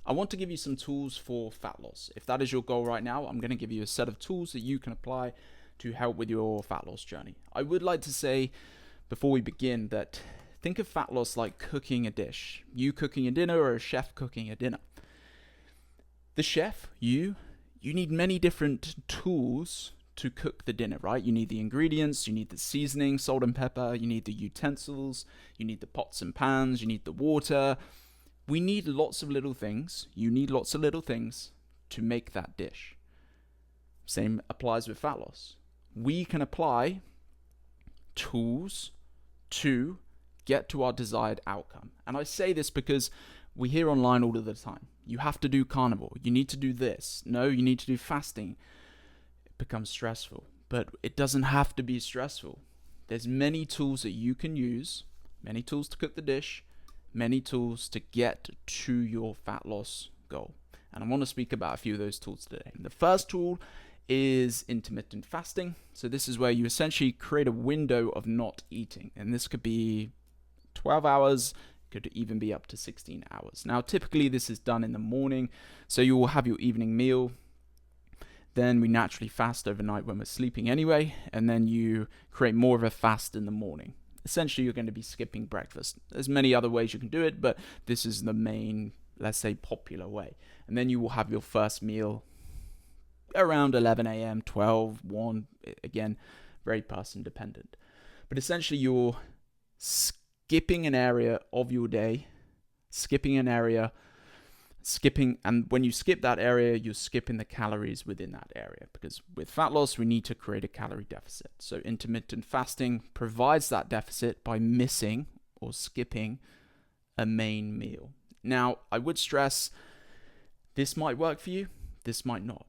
I want to give you some tools for fat loss. If that is your goal right now, I'm going to give you a set of tools that you can apply to help with your fat loss journey. I would like to say before we begin that think of fat loss like cooking a dish. You cooking a dinner or a chef cooking a dinner. The chef, you need many different tools to cook the dinner, right? You need the ingredients, you need the seasoning, salt and pepper, you need the utensils, you need the pots and pans, you need the water. We need lots of little things. You need lots of little things to make that dish. Same applies with fat loss. We can apply tools to get to our desired outcome. And I say this because we hear online all of the time. You have to do carnivore. You need to do this. No, you need to do fasting. It becomes stressful. But it doesn't have to be stressful. There's many tools that you can use, many tools to cook the dish, many tools to get to your fat loss goal. And I want to speak about a few of those tools today. The first tool is intermittent fasting. So this is where you essentially create a window of not eating. And this could be 12 hours, could even be up to 16 hours. Now, typically this is done in the morning. So you will have your evening meal. Then we naturally fast overnight when we're sleeping anyway. And then you create more of a fast in the morning. Essentially, you're going to be skipping breakfast. There's many other ways you can do it, but this is the main, let's say, popular way. And then you will have your first meal around 11 a.m., 12, 1, again, very person dependent. But essentially, you're skipping an area of your day, and when you skip that area, you're skipping the calories within that area, because with fat loss, we need to create a calorie deficit. So intermittent fasting provides that deficit by missing or skipping a main meal. Now, I would stress this might work for you, this might not.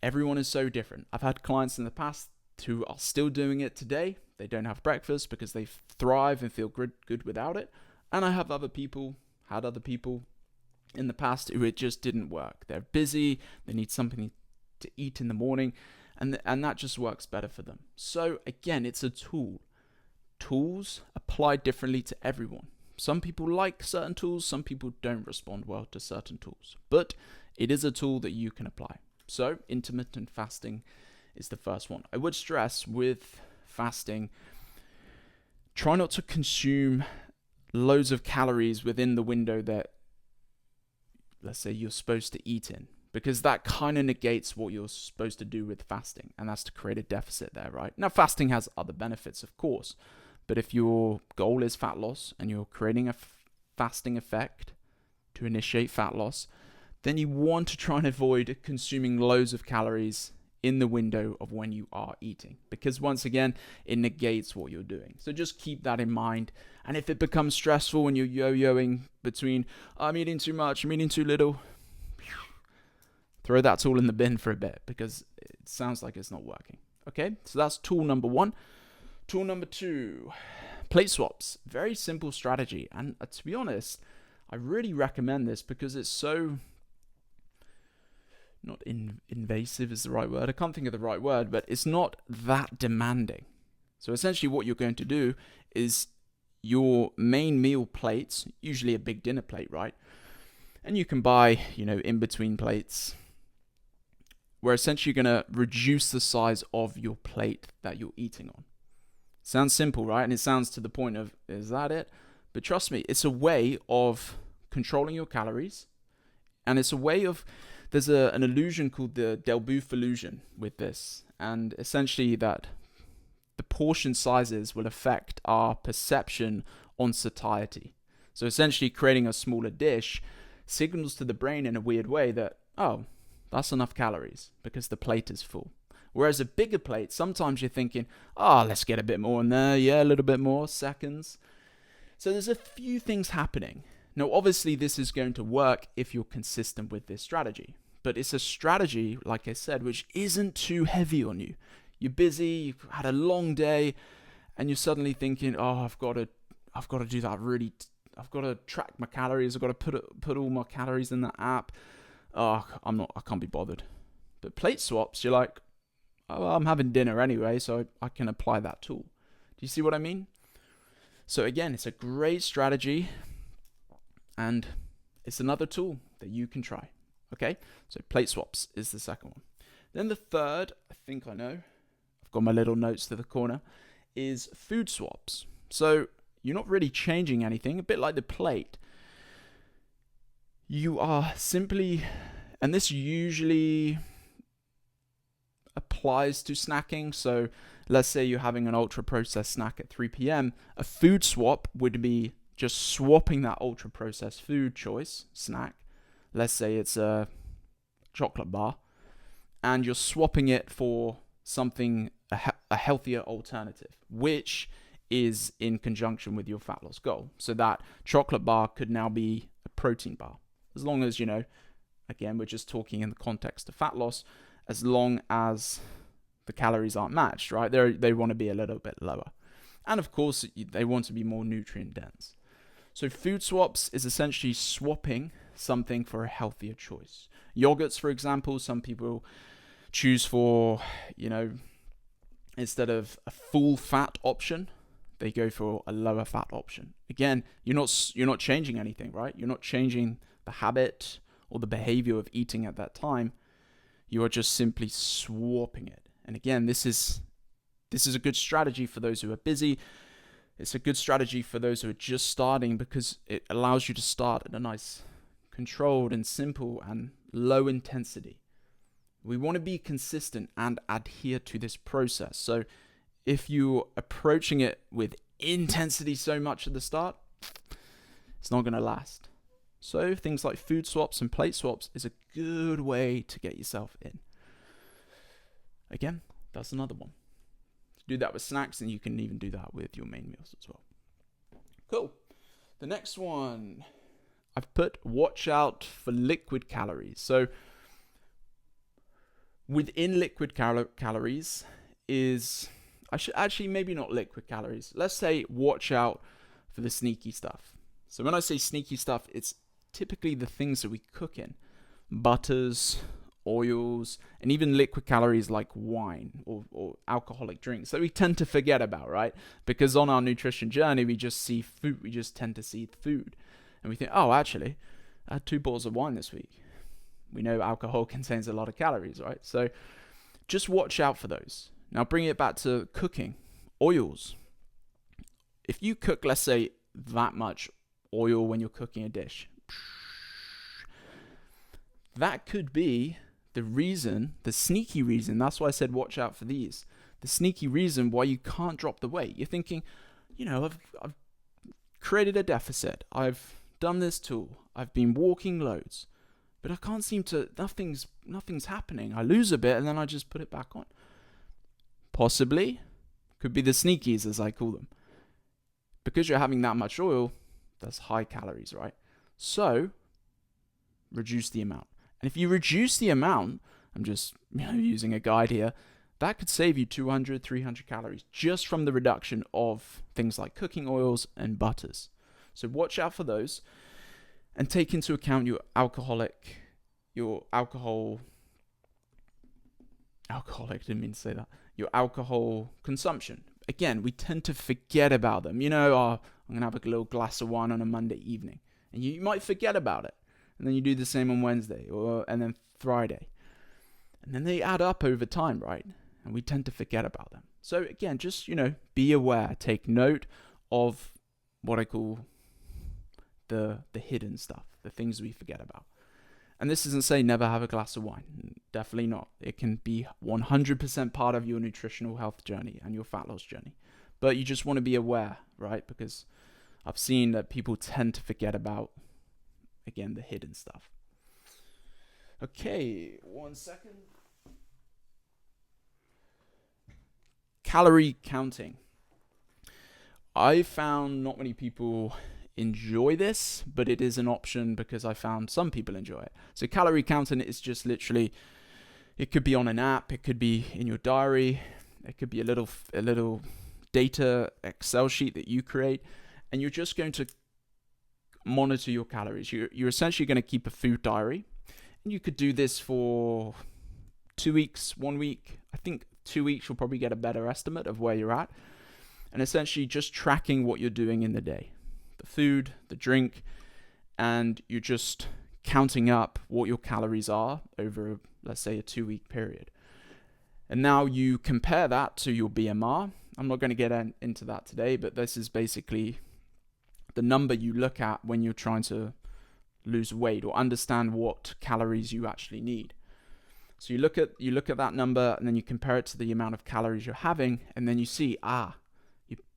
Everyone is so different. I've had clients in the past who are still doing it today. They don't have breakfast because they thrive and feel good without it. And I have other people in the past who it just didn't work. They're busy, they need something to eat in the morning, and that just works better for them. So again, it's a tool. Tools apply differently to everyone. Some people like certain tools, some people don't respond well to certain tools, but it is a tool that you can apply. So intermittent fasting is the first one. I would stress with fasting, try not to consume loads of calories within the window that, let's say, you're supposed to eat in, because that kind of negates what you're supposed to do with fasting, and that's to create a deficit there, right? Now, fasting has other benefits, of course, but if your goal is fat loss and you're creating a fasting effect to initiate fat loss, then you want to try and avoid consuming loads of calories in the window of when you are eating, because once again, it negates what you're doing. So just keep that in mind. And if it becomes stressful and you're yo-yoing between, I'm eating too much, I'm eating too little, throw that tool in the bin for a bit, because it sounds like it's not working. Okay, so that's tool number one. Tool number two, plate swaps. Very simple strategy. And to be honest, I really recommend this because it's so, not invasive is the right word. I can't think of the right word, but it's not that demanding. So essentially what you're going to do is your main meal plates, usually a big dinner plate, right? And you can buy, in between plates. We're essentially going to reduce the size of your plate that you're eating on. Sounds simple, right? And it sounds to the point of, is that it? But trust me, it's a way of controlling your calories. And it's a way of, there's an illusion called the Delboeuf illusion with this. And essentially that the portion sizes will affect our perception on satiety. So essentially creating a smaller dish signals to the brain in a weird way that, oh, that's enough calories because the plate is full. Whereas a bigger plate, sometimes you're thinking, let's get a bit more in there. Yeah, a little bit more, seconds. So there's a few things happening. Now, obviously, this is going to work if you're consistent with this strategy. But it's a strategy, like I said, which isn't too heavy on you. You're busy, you've had a long day, and you're suddenly thinking, I've got to do that really. I've got to track my calories. I've got to put all my calories in that app. I can't be bothered. But plate swaps, you're like, I'm having dinner anyway, so I can apply that tool. Do you see what I mean? So again, it's a great strategy, and it's another tool that you can try. Okay, so plate swaps is the second one. Then the third, I think I know, I've got my little notes to the corner, is food swaps. So you're not really changing anything, a bit like the plate. You are simply, and this usually applies to snacking. So let's say you're having an ultra processed snack at 3 p.m. A food swap would be just swapping that ultra processed food choice, snack. Let's say it's a chocolate bar, and you're swapping it for something, a healthier alternative, which is in conjunction with your fat loss goal. So that chocolate bar could now be a protein bar. As long as, again, we're just talking in the context of fat loss, as long as the calories aren't matched, right? They want to be a little bit lower. And of course, they want to be more nutrient dense. So food swaps is essentially swapping something for a healthier choice. Yogurts, for example, some people choose for, instead of a full fat option, they go for a lower fat option. Again, you're not changing anything, right? You're not changing the habit or the behavior of eating at that time. You are just simply swapping it. And again, this is a good strategy for those who are busy. It's a good strategy for those who are just starting, because it allows you to start at a nice, controlled and simple and low intensity. We want to be consistent and adhere to this process. So if you're approaching it with intensity so much at the start, it's not going to last. So things like food swaps and plate swaps is a good way to get yourself in. Again, that's another one. Do that with snacks, and you can even do that with your main meals as well. Cool. The next one, I've put watch out for liquid calories. So within liquid calories is, maybe not liquid calories. Let's say watch out for the sneaky stuff. So when I say sneaky stuff, it's typically the things that we cook in. Butters, oils, and even liquid calories like wine or alcoholic drinks that we tend to forget about, right? Because on our nutrition journey, we just see food. We just tend to see food. And we think, oh, actually, I had 2 bottles of wine this week. We know alcohol contains a lot of calories, right? So just watch out for those. Now bring it back to cooking. Oils. If you cook, let's say, that much oil when you're cooking a dish, that could be the reason, the sneaky reason. That's why I said watch out for these. The sneaky reason why you can't drop the weight. You're thinking, I've created a deficit. I've done this tool. I've been walking loads, but I can't seem to, nothing's happening. I lose a bit and then I just put it back on. Possibly, could be the sneakies, as I call them. Because you're having that much oil, that's high calories, right? So, reduce the amount. And if you reduce the amount, I'm just using a guide here, that could save you 200, 300 calories just from the reduction of things like cooking oils and butters. So watch out for those, and take into account your alcoholic, didn't mean to say that, your alcohol consumption. Again, we tend to forget about them. I'm going to have a little glass of wine on a Monday evening, and you might forget about it. And then you do the same on Wednesday and then Friday. And then they add up over time, right? And we tend to forget about them. So again, just, be aware. Take note of what I call the hidden stuff, the things we forget about. And this isn't saying never have a glass of wine. Definitely not. It can be 100% part of your nutritional health journey and your fat loss journey. But you just want to be aware, right? Because I've seen that people tend to forget about, again, the hidden stuff. Okay, 1 second. Calorie counting. I found not many people enjoy this, but it is an option because I found some people enjoy it. So calorie counting is just literally, it could be on an app, it could be in your diary, it could be a little data Excel sheet that you create, and you're just going to monitor your calories. You're essentially going to keep a food diary, and you could do this for 2 weeks, 1 week. I think 2 weeks you'll probably get a better estimate of where you're at, and essentially just tracking what you're doing in the day, the food, the drink, and you're just counting up what your calories are over, let's say, a 2-week period. And now you compare that to your BMR. I'm not going to get into that today, but this is basically the number you look at when you're trying to lose weight or understand what calories you actually need. So you look at that number, and then you compare it to the amount of calories you're having, and then you see,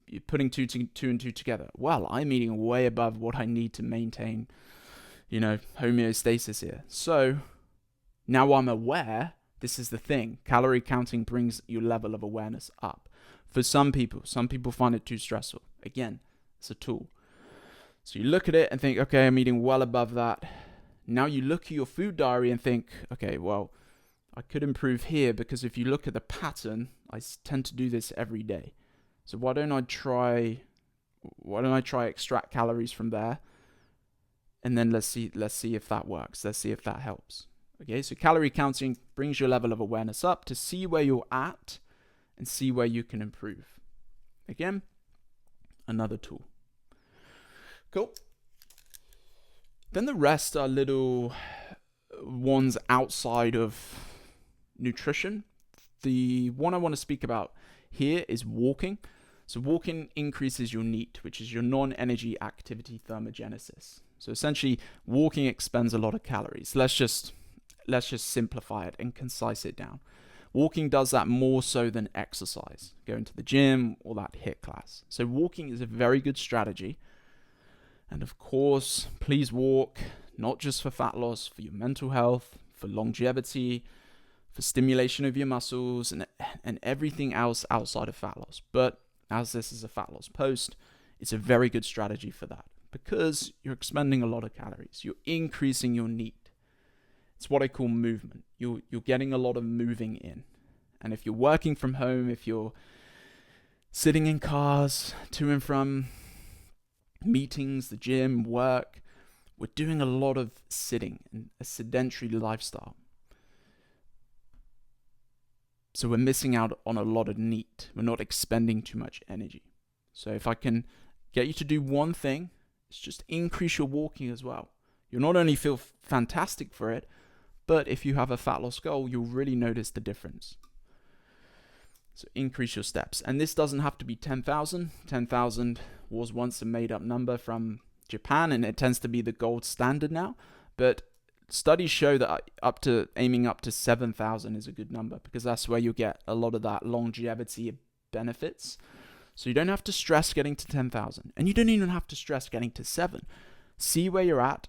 you're putting two and two together. Well, I'm eating way above what I need to maintain, homeostasis here. So now I'm aware. This is the thing. Calorie counting brings your level of awareness up. For some people find it too stressful. Again, it's a tool. So you look at it and think, okay, I'm eating well above that. Now you look at your food diary and think, okay, well, I could improve here, because if you look at the pattern, I tend to do this every day. So why don't I try extract calories from there, and then let's see if that works. Let's see if that helps. Okay, so calorie counting brings your level of awareness up to see where you're at and see where you can improve. Again, another tool. Cool. Then the rest are little ones outside of nutrition. The one I want to speak about here is walking. So walking increases your NEAT, which is your non-energy activity thermogenesis. So essentially, walking expends a lot of calories. Let's just simplify it and concise it down. Walking does that more so than exercise, going to the gym or that HIIT class. So walking is a very good strategy. And of course, please walk, not just for fat loss, for your mental health, for longevity, for stimulation of your muscles, and everything else outside of fat loss. But as this is a fat loss post, it's a very good strategy for that, because you're expending a lot of calories. You're increasing your NEAT. It's what I call movement. You're getting a lot of moving in. And if you're working from home, if you're sitting in cars to and from meetings, the gym, work, we're doing a lot of sitting and a sedentary lifestyle. So we're missing out on a lot of NEAT. We're not expending too much energy. So if I can get you to do one thing, it's just increase your walking as well. You'll not only feel fantastic for it, but if you have a fat loss goal, you'll really notice the difference. So increase your steps. And this doesn't have to be 10,000. 10,000 was once a made-up number from Japan, and it tends to be the gold standard now. But studies show that aiming up to 7,000 is a good number, because that's where you'll get a lot of that longevity benefits. So you don't have to stress getting to 10,000, and you don't even have to stress getting to 7. See where you're at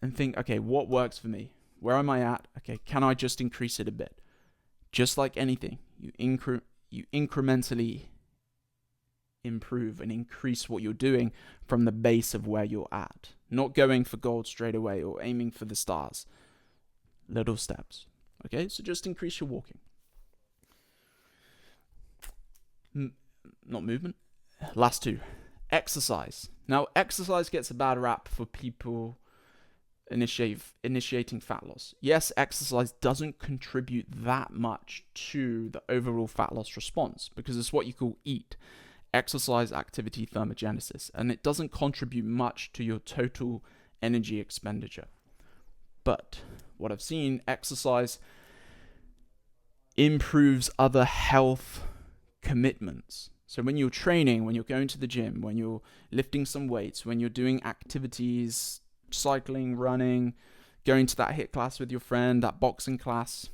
and think, okay, what works for me? Where am I at? Okay, can I just increase it a bit? Just like anything, you incrementally improve and increase what you're doing from the base of where you're at. Not going for gold straight away or aiming for the stars. Little steps. Okay, so just increase your walking. Not movement. Last two. Exercise. Now, exercise gets a bad rap for people initiating fat loss. Yes, exercise doesn't contribute that much to the overall fat loss response, because it's what you call EAT, exercise activity thermogenesis, and it doesn't contribute much to your total energy expenditure. But what I've seen, exercise improves other health commitments. So when you're training, when you're going to the gym, when you're lifting some weights, when you're doing activities, cycling, running, going to that HIIT class with your friend, that boxing class,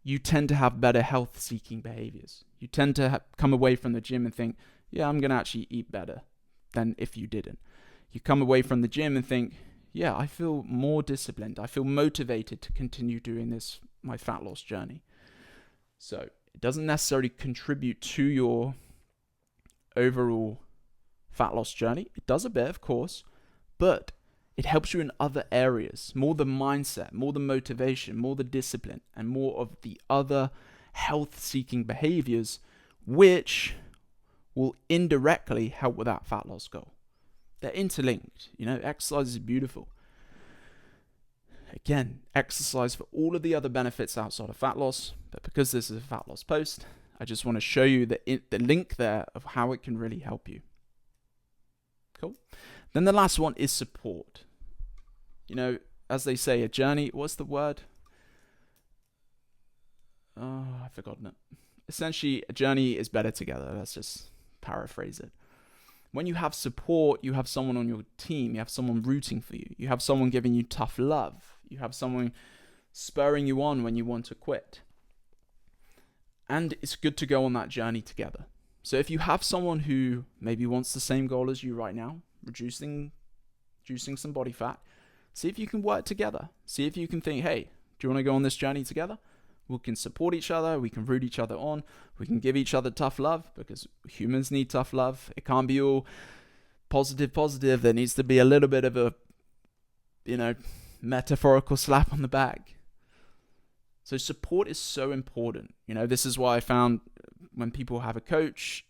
you tend to have better health-seeking behaviors. You tend to come away from the gym and think, yeah, I'm going to actually eat better than if you didn't. You come away from the gym and think, yeah, I feel more disciplined. I feel motivated to continue doing this, my fat loss journey. So it doesn't necessarily contribute to your overall fat loss journey. It does a bit, of course, but it helps you in other areas, more the mindset, more the motivation, more the discipline, and more of the other health-seeking behaviors, which will indirectly help with that fat loss goal. They're interlinked. Exercise is beautiful. Again, exercise for all of the other benefits outside of fat loss, but because this is a fat loss post, I just want to show you the link there of how it can really help you. Cool. Then the last one is support. as they say, a journey, what's the word? Oh, I've forgotten it. Essentially, a journey is better together. Let's just paraphrase it. When you have support, you have someone on your team, you have someone rooting for you, you have someone giving you tough love, you have someone spurring you on when you want to quit. And it's good to go on that journey together. So if you have someone who maybe wants the same goal as you right now, reducing some body fat, see if you can work together. See if you can think, hey, do you want to go on this journey together? We can support each other. We can root each other on. We can give each other tough love, because humans need tough love. It can't be all positive. There needs to be a little bit of a, metaphorical slap on the back. So support is so important. This is why I found when people have a coach,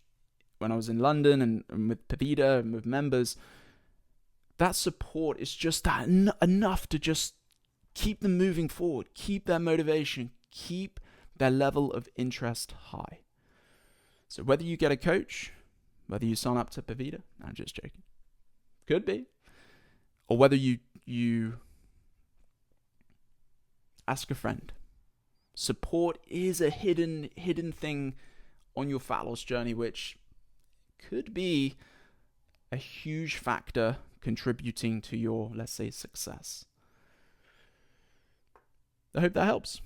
when I was in London and with purvida and with members, that support is just that enough to just keep them moving forward, keep their motivation, keep their level of interest high. So whether you get a coach, whether you sign up to purvida, I'm just joking, could be, or whether you ask a friend, support is a hidden thing on your fat loss journey, which could be a huge factor contributing to your, let's say, success. I hope that helps.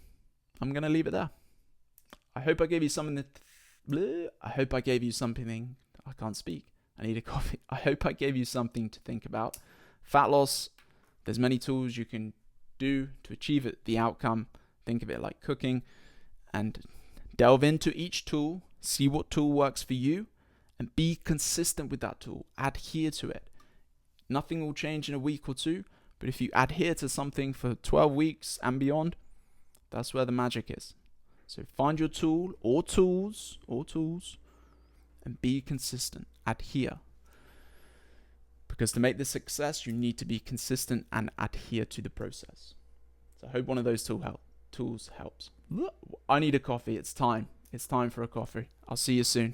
I'm going to leave it there. I hope I gave you something I can't speak. I need a coffee. I hope I gave you something to think about. Fat loss, there's many tools you can do to achieve it, the outcome. Think of it like cooking, and delve into each tool, see what tool works for you, and be consistent with that tool. Adhere to it. Nothing will change in a week or two, but if you adhere to something for 12 weeks and beyond, that's where the magic is. So find your tool or tools, and be consistent. Adhere. Because to make this success, you need to be consistent and adhere to the process. So I hope one of those tools helps. I need a coffee. It's time. It's time for a coffee. I'll see you soon.